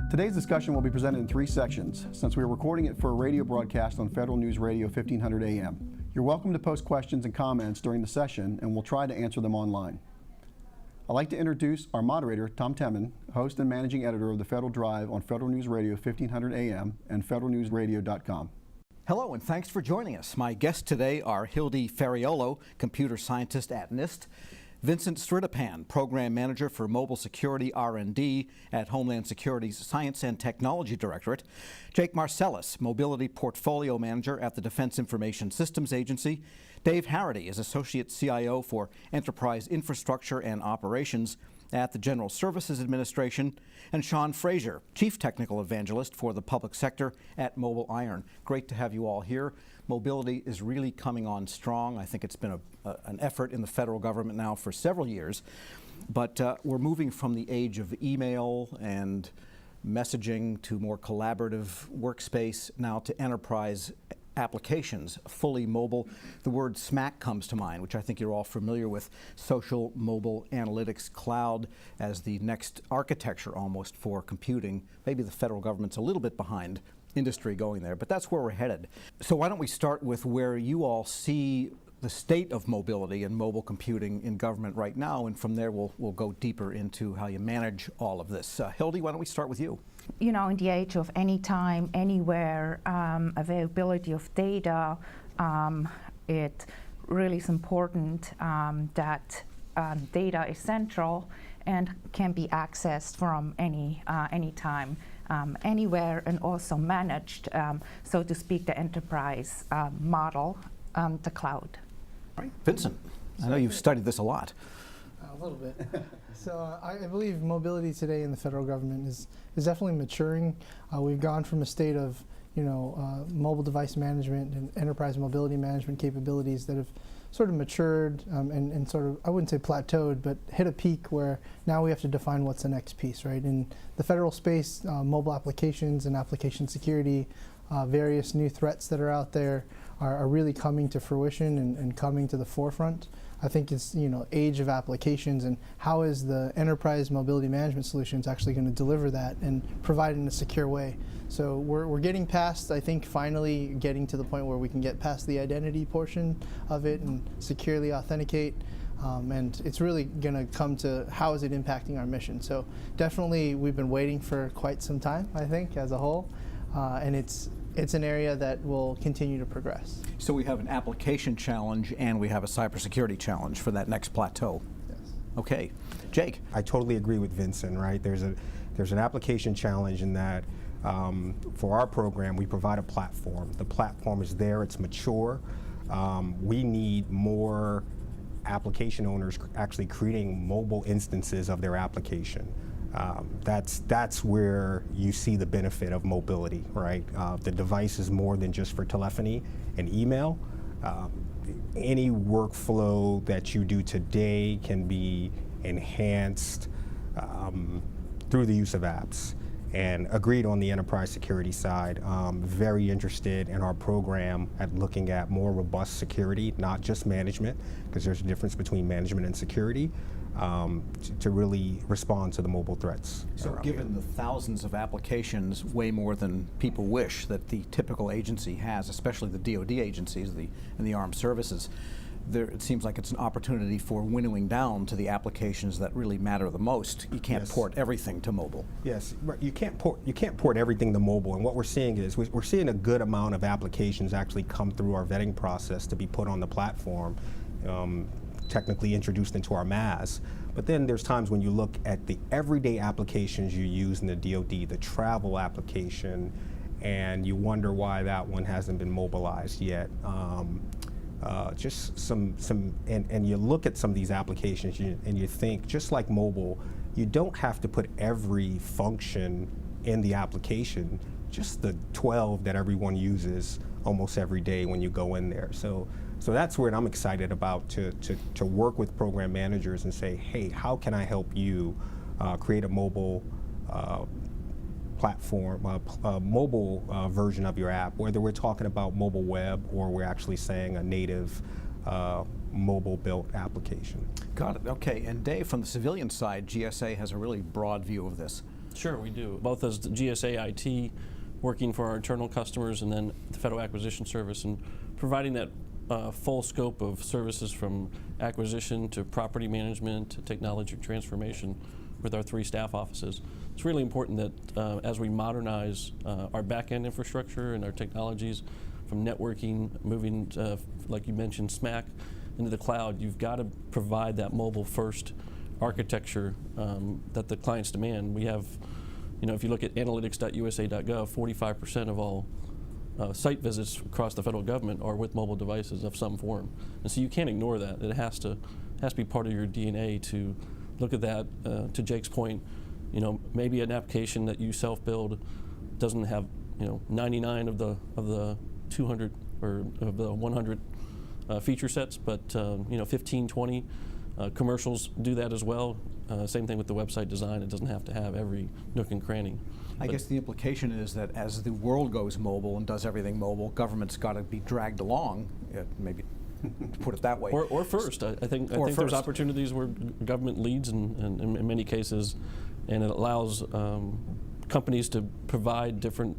Today's discussion will be presented in 3 sections, since we are recording it for a radio broadcast on Federal News Radio 1500 AM. You're welcome to post questions and comments during the session, and we'll try to answer them online. I'd like to introduce our moderator, Tom Temin, host and managing editor of the Federal Drive on Federal News Radio 1500 AM and federalnewsradio.com. Hello, and thanks for joining us. My guests today are Hildy Ferriolo, computer scientist at NIST, Vincent Sritapan, Program Manager for Mobile Security R&D at Homeland Security's Science and Technology Directorate, Jake Marcellus, Mobility Portfolio Manager at the Defense Information Systems Agency, Dave Harrity is Associate CIO for Enterprise Infrastructure and Operations at the General Services Administration, and Sean Frazier, Chief Technical Evangelist for the Public Sector at Mobile Iron. Great to have you all here. Mobility is really coming on strong. I think it's been an effort in the federal government now for several years, but we're moving from the age of email and messaging to more collaborative workspace now to enterprise applications, fully mobile. The word SMAC comes to mind, which I think you're all familiar with, Social Mobile Analytics Cloud, as the next architecture almost for computing. Maybe the federal government's a little bit behind industry going there, but that's where we're headed. So why don't we start with where you all see the state of mobility and mobile computing in government right now, and from there we'll go deeper into how you manage all of this. Hildy, why don't we start with you? You know, in the age of anytime, anywhere, availability of data, it really is important that data is central and can be accessed from any time, anywhere, and also managed, so to speak, the enterprise model, the cloud. Right. Vincent, I know you've studied this a lot. A little bit. So I believe mobility today in the federal government is definitely maturing. We've gone from a state of mobile device management and enterprise mobility management capabilities that have sort of matured and sort of, I wouldn't say plateaued, but hit a peak where now we have to define what's the next piece, right? In the federal space, mobile applications and application security, various new threats that are out there are really coming to fruition and coming to the forefront. I think it's age of applications, and how is the enterprise mobility management solutions actually going to deliver that and provide it in a secure way. So we're getting past, I think, finally getting to the point where we can get past the identity portion of it and securely authenticate. And it's really going to come to how is it impacting our mission. So definitely we've been waiting for quite some time, I think, as a whole, and it's an area that will continue to progress. So we have an application challenge and we have a cybersecurity challenge for that next plateau. Yes. Okay, Jake. I totally agree with Vincent, right? There's an application challenge in that for our program, we provide a platform. The platform is there, it's mature. We need more application owners actually creating mobile instances of their application. That's where you see the benefit of mobility, right? The device is more than just for telephony and email. Any workflow that you do today can be enhanced through the use of apps. And agreed on the enterprise security side. Very interested in our program at looking at more robust security, not just management, because there's a difference between management and security. To really respond to the mobile threats. So given the thousands of applications, way more than people wish, that the typical agency has, especially the DoD agencies and the armed services, it seems like it's an opportunity for winnowing down to the applications that really matter the most. You can't port everything to mobile. Yes, right. You can't port everything to mobile, and what we're seeing is we're seeing a good amount of applications actually come through our vetting process to be put on the platform. Technically introduced into our MAS. But then there's times when you look at the everyday applications you use in the DoD, the travel application, and you wonder why that one hasn't been mobilized yet. Just and you look at some of these applications and you think, just like mobile, you don't have to put every function in the application, just the 12 that everyone uses almost every day when you go in there. So that's where I'm excited about to work with program managers and say, hey, how can I help you create a mobile platform, mobile version of your app, whether we're talking about mobile web or we're actually saying a native mobile-built application. Got it. Okay. And Dave, from the civilian side, GSA has a really broad view of this. Sure, we do. Both as the GSA IT, working for our internal customers, and then the Federal Acquisition Service, and providing that full scope of services from acquisition to property management to technology transformation with our 3 staff offices. It's really important that as we modernize our back-end infrastructure and our technologies, from networking, moving, like you mentioned, SMAC, into the cloud, you've got to provide that mobile-first architecture that the clients demand. We have, if you look at analytics.usa.gov, 45% of all site visits across the federal government are with mobile devices of some form. And so you can't ignore that. It has to be part of your DNA to look at that. To Jake's point, maybe an application that you self-build doesn't have 99 of the 200 or of the 100 feature sets, but 15, 20 commercials do that as well. Same thing with the website design. It doesn't have to have every nook and cranny. I guess the implication is that as the world goes mobile and does everything mobile, government's got to be dragged along, maybe to put it that way. Or first. I think there's opportunities where government leads in many cases, and it allows companies to provide different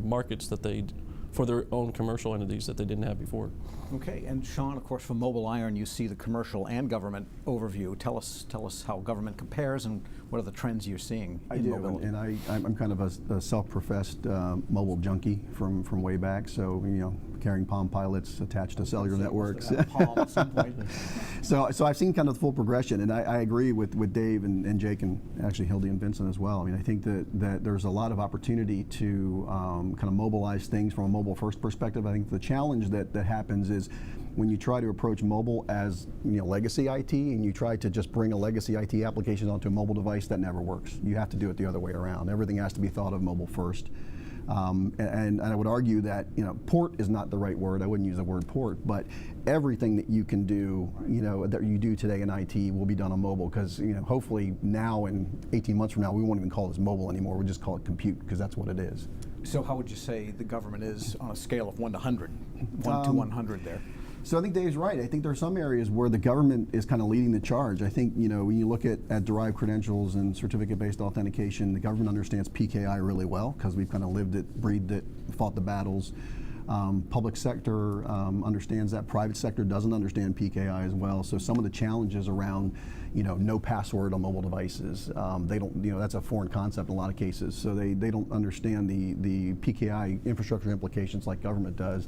markets that for their own commercial entities that they didn't have before. Okay, and Sean, of course, from Mobile Iron, you see the commercial and government overview. Tell us how government compares and what are the trends you're seeing in mobility. And I'm kind of a self-professed mobile junkie from way back. So carrying Palm Pilots attached to cellular networks. Palm at some point. So I've seen kind of the full progression, and I agree with Dave and Jake and actually Hildy and Vincent as well. I mean, I think that there's a lot of opportunity to kind of mobilize things from a mobile-first perspective. I think the challenge that happens is when you try to approach mobile as legacy IT, and you try to just bring a legacy IT application onto a mobile device, that never works. You have to do it the other way around. Everything has to be thought of mobile first. And I would argue that port is not the right word. I wouldn't use the word port, but everything that you can do, that you do today in IT will be done on mobile. Because hopefully now and 18 months from now, we won't even call this mobile anymore. We'll just call it compute, because that's what it is. So how would you say the government is on a scale of 1 to 100? 1 to 100 there. So I think Dave's right. I think there are some areas where the government is kind of leading the charge. I think, when you look at derived credentials and certificate-based authentication, the government understands PKI really well, because we've kind of lived it, breathed it, fought the battles. Public sector understands that. Private sector doesn't understand PKI as well. So some of the challenges around, no password on mobile devices, they don't, that's a foreign concept in a lot of cases. So they don't understand the PKI infrastructure implications like government does.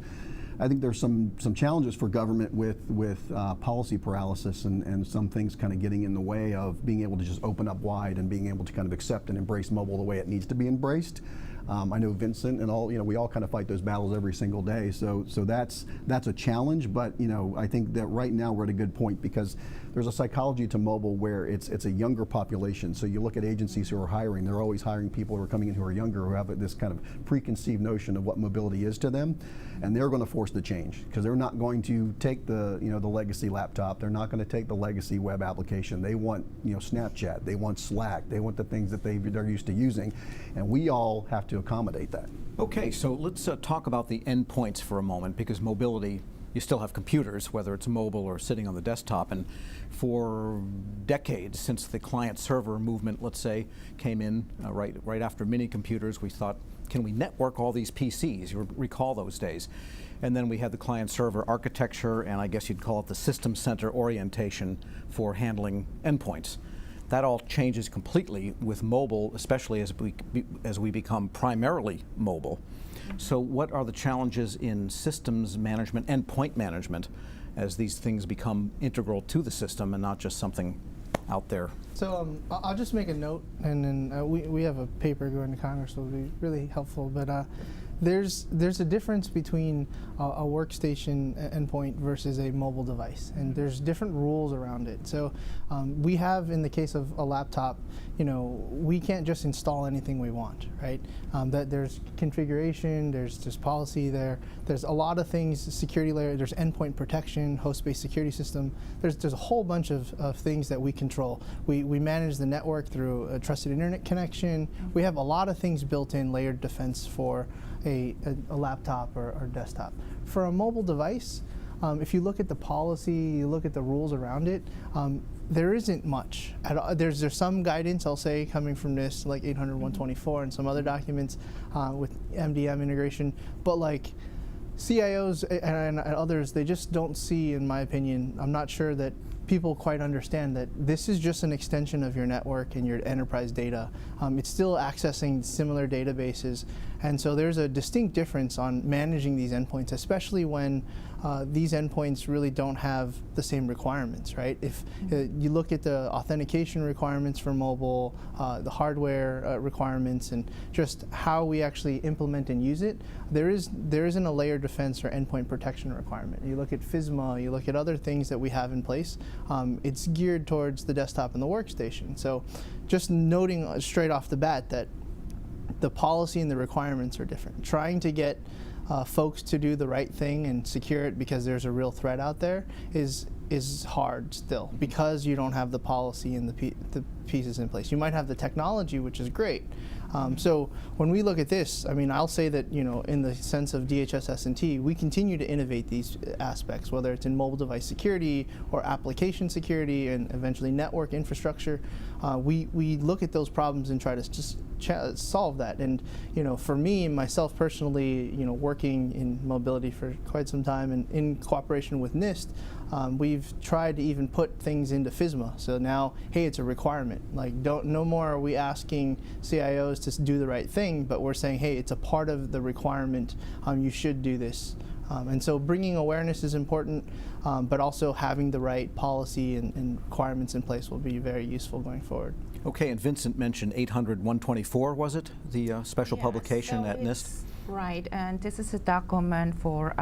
I think there's some challenges for government with policy paralysis and some things kind of getting in the way of being able to just open up wide and being able to kind of accept and embrace mobile the way it needs to be embraced. I know Vincent and all, we all kind of fight those battles every single day. So that's a challenge, but I think that right now we're at a good point, because there's a psychology to mobile where it's a younger population. So you look at agencies who are hiring, they're always hiring people who are coming in who are younger, who have this kind of preconceived notion of what mobility is to them, and they're going to force the change, because they're not going to take the the legacy laptop, they're not going to take the legacy web application. They want Snapchat, they want Slack, they want the things that they're used to using, and we all have to accommodate that. Okay, so let's talk about the endpoints for a moment, because mobility, you still have computers, whether it's mobile or sitting on the desktop, and for decades, since the client-server movement, let's say, came in right after mini computers, we thought, can we network all these PCs? You recall those days. And then we had the client-server architecture, and I guess you'd call it the system center orientation for handling endpoints. That all changes completely with mobile, especially as we become primarily mobile. So what are the challenges in systems management, endpoint management, as these things become integral to the system and not just something out there? So I'll just make a note, and then we have a paper going to Congress, so it'll be really helpful. But there's a difference between a workstation endpoint versus a mobile device, and there's different rules around it. So we have, in the case of a laptop, we can't just install anything we want, right? That there's configuration, there's policy there, there's a lot of things, security layer, there's endpoint protection, host-based security system. There's a whole bunch of things that we control. We manage the network through a trusted internet connection. We have a lot of things built in, layered defense for a laptop or desktop. For a mobile device, if you look at the policy, you look at the rules around it, there isn't much. There's some guidance, I'll say, coming from NIST, like 800-124 and some other documents with MDM integration, but like CIOs and others, they just don't see, in my opinion, I'm not sure that people quite understand that this is just an extension of your network and your enterprise data. It's still accessing similar databases, and so there's a distinct difference on managing these endpoints, especially when these endpoints really don't have the same requirements, right? If you look at the authentication requirements for mobile, the hardware requirements, and just how we actually implement and use it, there isn't a layered defense or endpoint protection requirement. You look at FISMA, you look at other things that we have in place, it's geared towards the desktop and the workstation. So just noting straight off the bat that the policy and the requirements are different. Trying to get folks to do the right thing and secure it because there's a real threat out there is hard still, because you don't have the policy and the pieces in place. You might have the technology, which is great. So when we look at this, I mean, I'll say that, you know, in the sense of DHS S&T, we continue to innovate these aspects, whether it's in mobile device security or application security and eventually network infrastructure. We look at those problems and try to just solve that. And, you know, for me, myself personally, you know, working in mobility for quite some time and in cooperation with NIST, we've tried to even put things into FISMA. So now, hey, it's a requirement. Like, no more are we asking CIOs to do the right thing, but we're saying, hey, it's a part of the requirement. You should do this. And so bringing awareness is important, but also having the right policy and requirements in place will be very useful going forward. Okay, and Vincent mentioned 800-124, was it? The special publication so at NIST? Right, and this is a document for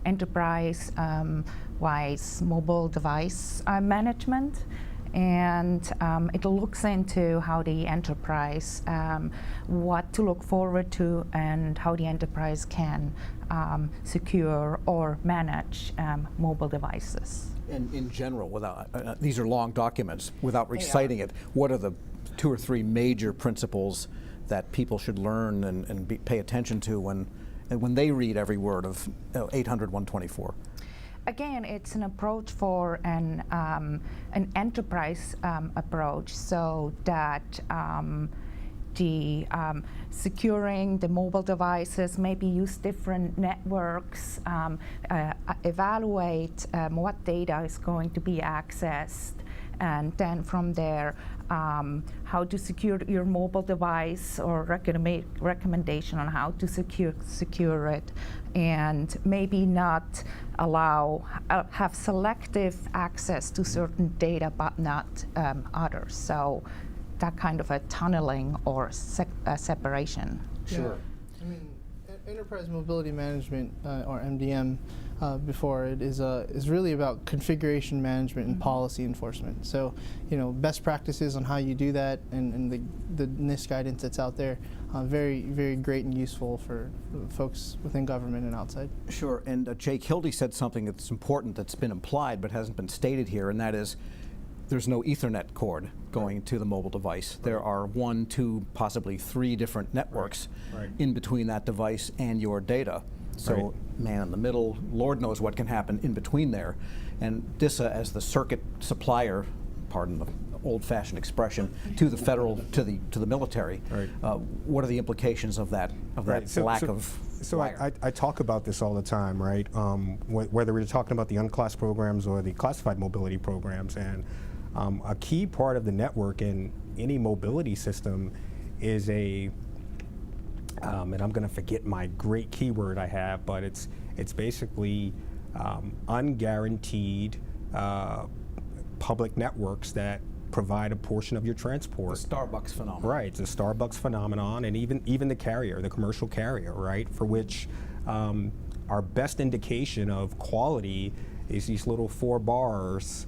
enterprise-wise mobile device management. And it looks into how the enterprise, what to look forward to, and how the enterprise can secure or manage mobile devices. And in general, without these are long documents, without reciting it, what are the 2 or 3 major principles that people should learn and pay attention to when they read every word of 800-124? Again, it's an approach for an enterprise approach, so that the securing the mobile devices, maybe use different networks, evaluate what data is going to be accessed, and then from there, how to secure your mobile device, or recommendation on how to secure it, and maybe not have selective access to certain data, but not others. So that kind of a tunneling or separation. Sure. I mean, enterprise mobility management, or MDM, before it is really about configuration management and policy enforcement. So, you know, best practices on how you do that, and the NIST guidance that's out there, very, very great and useful for folks within government and outside. Sure, and Jake Hildy said something that's important that's been implied but hasn't been stated here, and that is there's no Ethernet cord going to the mobile device. There are 1, 2, possibly 3 different networks in between that device and your data. So man in the middle, Lord knows what can happen in between there. And DISA, as the circuit supplier, pardon the old-fashioned expression, to the federal, to the military, what are the implications of that lack of wire? I talk about this all the time, right? Whether we're talking about the unclassed programs or the classified mobility programs, and a key part of the network in any mobility system is and I'm going to forget my great keyword I have, but it's basically unguaranteed public networks that provide a portion of your transport. The Starbucks phenomenon. Right, it's a Starbucks phenomenon, and even the carrier, the commercial carrier, right, for which our best indication of quality is these little 4 bars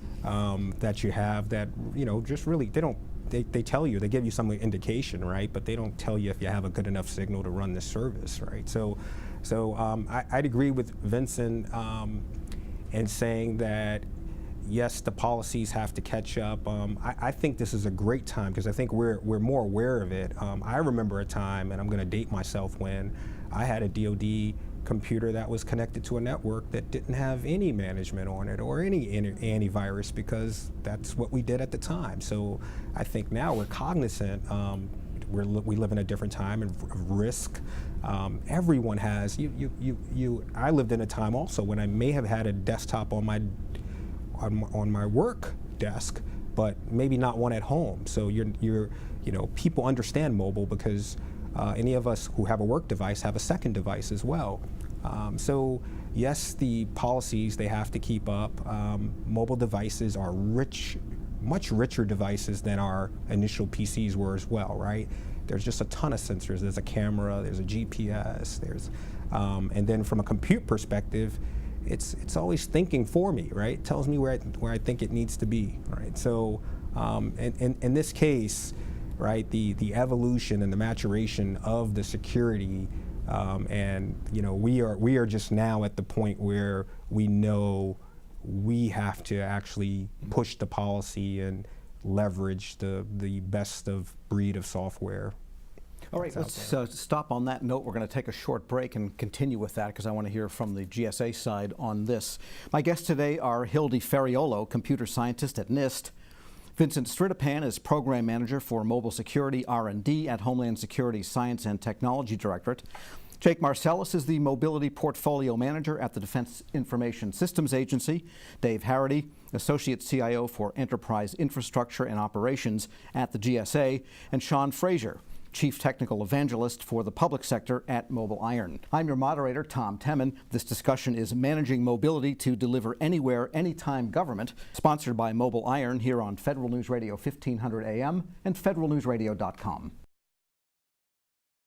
that you have that, you know, just really, they tell you, they give you some indication, right? But they don't tell you if you have a good enough signal to run this service, right? So I'd agree with Vincent in saying that, yes, the policies have to catch up. I think this is a great time because I think we're more aware of it. I remember a time, and I'm going to date myself, when I had a DoD computer that was connected to a network that didn't have any management on it or any antivirus, because that's what we did at the time. So I think now we're cognizant. We live in a different time of risk. Everyone has. I lived in a time also when I may have had a desktop on my work desk, but maybe not one at home. So people understand mobile because any of us who have a work device have a second device as well. So yes, the policies, they have to keep up. Mobile devices are much richer devices than our initial PCs were as well, right? There's just a ton of sensors. There's a camera, there's a GPS, and then from a compute perspective, it's always thinking for me, right? It tells me where I think it needs to be, right? So in this case, right, the evolution and the maturation of the security, and we are just now at the point where we know we have to actually push the policy and leverage the best of breed of software. All right, let's stop on that note. We're going to take a short break and continue with that because I want to hear from the GSA side on this. My guests today are Hildy Ferriolo, computer scientist at NIST. Vincent Stritapan is Program Manager for Mobile Security R&D at Homeland Security Science and Technology Directorate. Jake Marcellus is the Mobility Portfolio Manager at the Defense Information Systems Agency. Dave Harrity, Associate CIO for Enterprise Infrastructure and Operations at the GSA. And Sean Frazier, Chief Technical Evangelist for the Public Sector at Mobile Iron. I'm your moderator, Tom Temin. This discussion is Managing Mobility to Deliver Anywhere, Anytime Government, sponsored by Mobile Iron here on Federal News Radio 1500 AM and federalnewsradio.com.